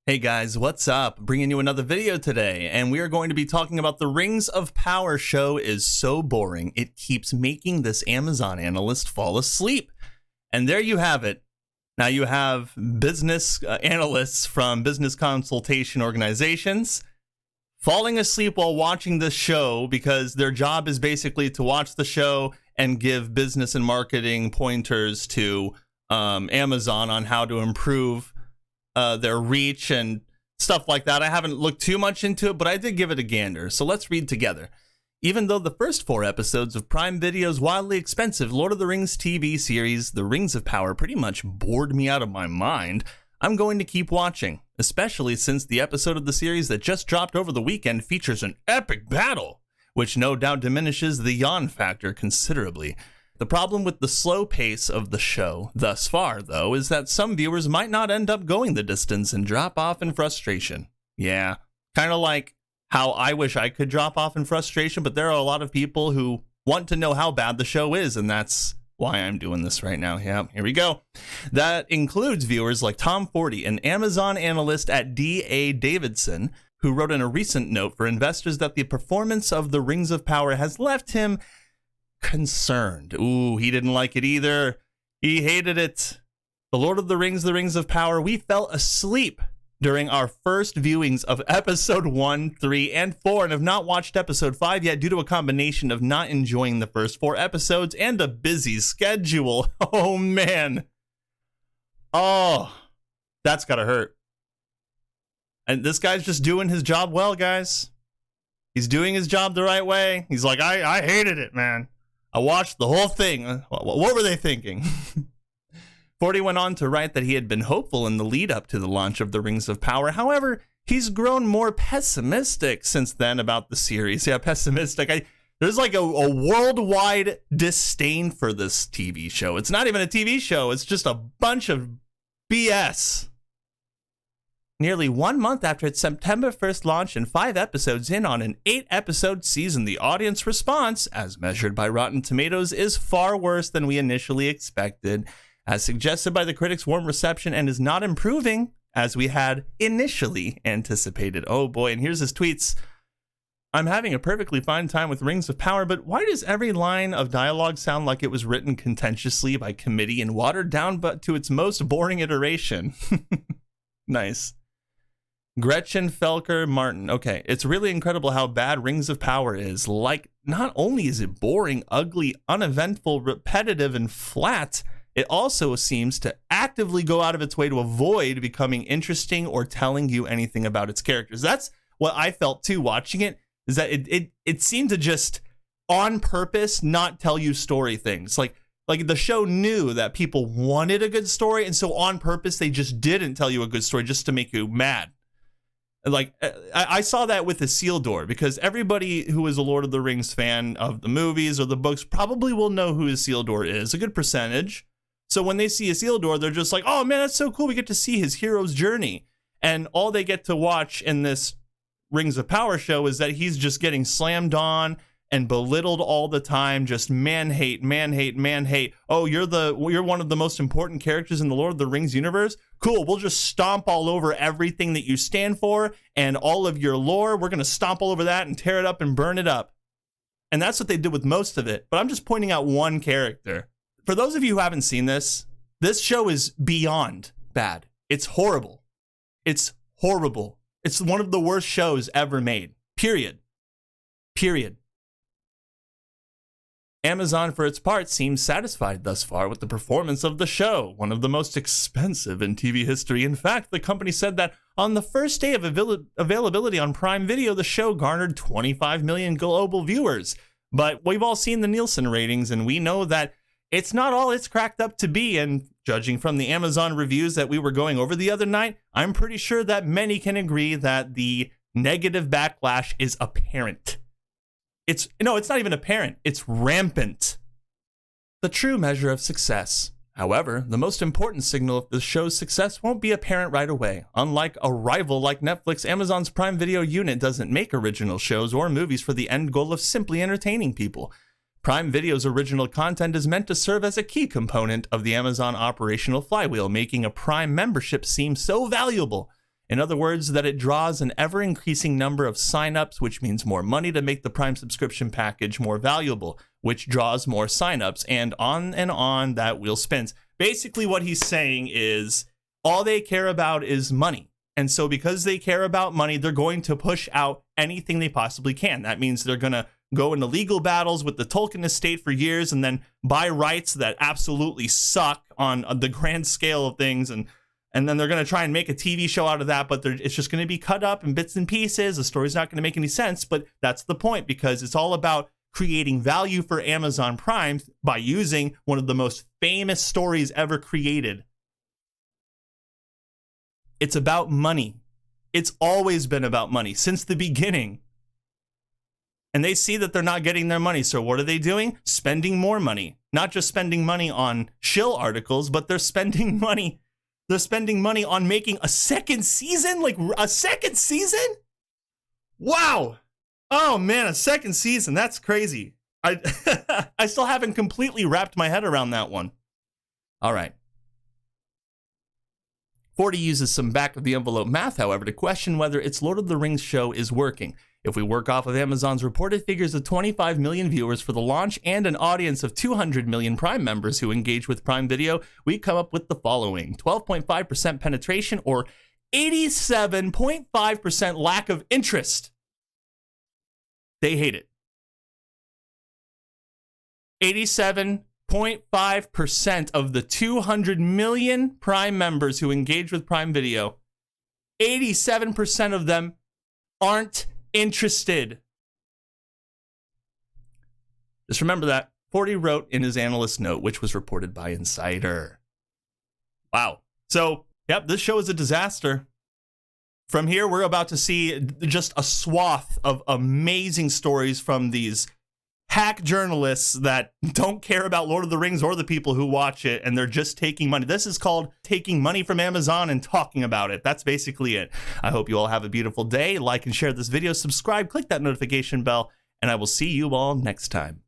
Hey guys, what's up? Bringing you another video today, and we are going to be talking about the Rings of Power show is so boring, it keeps making this Amazon analyst fall asleep. And there you have it. Now you have business analysts from business consultation organizations falling asleep while watching this show because their job is basically to watch the show and give business and marketing pointers to Amazon on how to improve their reach and stuff like that. I haven't looked too much into it, but I did give it a gander. So let's read together. Even though the first 4 episodes of Prime Video's wildly expensive Lord of the Rings TV series, The Rings of Power, pretty much bored me out of my mind, I'm going to keep watching, especially since the episode of the series that just dropped over the weekend features an epic battle, which no doubt diminishes the yawn factor considerably. The problem with the slow pace of the show thus far, though, is that some viewers might not end up going the distance and drop off in frustration. Yeah, kind of like how I wish I could drop off in frustration, but there are a lot of people who want to know how bad the show is, and that's why I'm doing this right now. Yeah, here we go. That includes viewers like Tom Forty, an Amazon analyst at D.A. Davidson, who wrote in a recent note for investors that the performance of the Rings of Power has left him concerned. Ooh, he didn't like it either. He hated it. The Lord of the Rings of Power, we fell asleep during our first viewings of episode 1, 3, and 4, and have not watched episode 5 yet due to a combination of not enjoying the first 4 episodes and a busy schedule. Oh, man. Oh, that's gotta hurt. And this guy's just doing his job well, guys. He's doing his job the right way. He's like, I hated it, man. I watched the whole thing. What were they thinking? Forty went on to write that he had been hopeful in the lead up to the launch of the Rings of Power. However, he's grown more pessimistic since then about the series. Yeah, pessimistic. There's like a worldwide disdain for this TV show. It's not even a TV show. It's just a bunch of BS. Nearly 1 month after its September 1st launch and 5 episodes in on an 8-episode season, the audience response, as measured by Rotten Tomatoes, is far worse than we initially expected, as suggested by the critics' warm reception, and is not improving as we had initially anticipated. Oh boy, and here's his tweets. I'm having a perfectly fine time with Rings of Power, but why does every line of dialogue sound like it was written contentiously by committee and watered down but to its most boring iteration? Nice. Gretchen Felker Martin. Okay, it's really incredible how bad Rings of Power is. Like, not only is it boring, ugly, uneventful, repetitive, and flat, it also seems to actively go out of its way to avoid becoming interesting or telling you anything about its characters. That's what I felt too watching it, is that it seemed to just on purpose not tell you story things. Like the show knew that people wanted a good story, and so on purpose they just didn't tell you a good story just to make you mad. Like, I saw that with Isildur, because everybody who is a Lord of the Rings fan of the movies or the books probably will know who Isildur is, a good percentage. So when they see Isildur, they're just like, oh man, that's so cool. We get to see his hero's journey. And all they get to watch in this Rings of Power show is that he's just getting slammed on and belittled all the time, just man hate. Oh, you're one of the most important characters in the Lord of the Rings universe? Cool, we'll just stomp all over everything that you stand for and all of your lore. We're going to stomp all over that and tear it up and burn it up. And that's what they did with most of it. But I'm just pointing out one character. For those of you who haven't seen this show is beyond bad. It's horrible. It's horrible. It's one of the worst shows ever made. Period. Amazon, for its part, seems satisfied thus far with the performance of the show, one of the most expensive in TV history. In fact, the company said that on the first day of availability on Prime Video, the show garnered 25 million global viewers. But we've all seen the Nielsen ratings, and we know that it's not all it's cracked up to be. And judging from the Amazon reviews that we were going over the other night, I'm pretty sure that many can agree that the negative backlash is apparent. It's not even apparent. It's rampant. The true measure of success. However, the most important signal of the show's success won't be apparent right away. Unlike a rival like Netflix, Amazon's Prime Video unit doesn't make original shows or movies for the end goal of simply entertaining people. Prime Video's original content is meant to serve as a key component of the Amazon operational flywheel, making a Prime membership seem so valuable. In other words, that it draws an ever-increasing number of signups, which means more money to make the Prime subscription package more valuable, which draws more signups, and on that wheel spins. Basically, what he's saying is all they care about is money. And so because they care about money, they're going to push out anything they possibly can. That means they're going to go into legal battles with the Tolkien estate for years and then buy rights that absolutely suck on the grand scale of things. And then they're going to try and make a TV show out of that, but it's just going to be cut up in bits and pieces. The story's not going to make any sense, but that's the point, because it's all about creating value for Amazon Prime by using one of the most famous stories ever created. It's about money. It's always been about money since the beginning. And they see that they're not getting their money. So what are they doing? Spending more money. Not just spending money on shill articles, but they're spending money. They're spending money on making a second season? Like a second season? Wow. Oh man, a second season. That's crazy. I still haven't completely wrapped my head around that one. All right. 40 uses some back-of-the-envelope math, however, to question whether its Lord of the Rings show is working. If we work off of Amazon's reported figures of 25 million viewers for the launch and an audience of 200 million Prime members who engage with Prime Video, we come up with the following: 12.5% penetration or 87.5% lack of interest. They hate it. 87.5% of the 200 million Prime members who engage with Prime Video, 87% of them aren't interested. Just remember that. 40 wrote in his analyst note, which was reported by Insider. Wow. So, yep, this show is a disaster. From here, we're about to see just a swath of amazing stories from these hack journalists that don't care about Lord of the Rings or the people who watch it, and they're just taking money. This is called taking money from Amazon and talking about it. That's basically it. I hope you all have a beautiful day. Like and share this video, subscribe, click that notification bell, and I will see you all next time.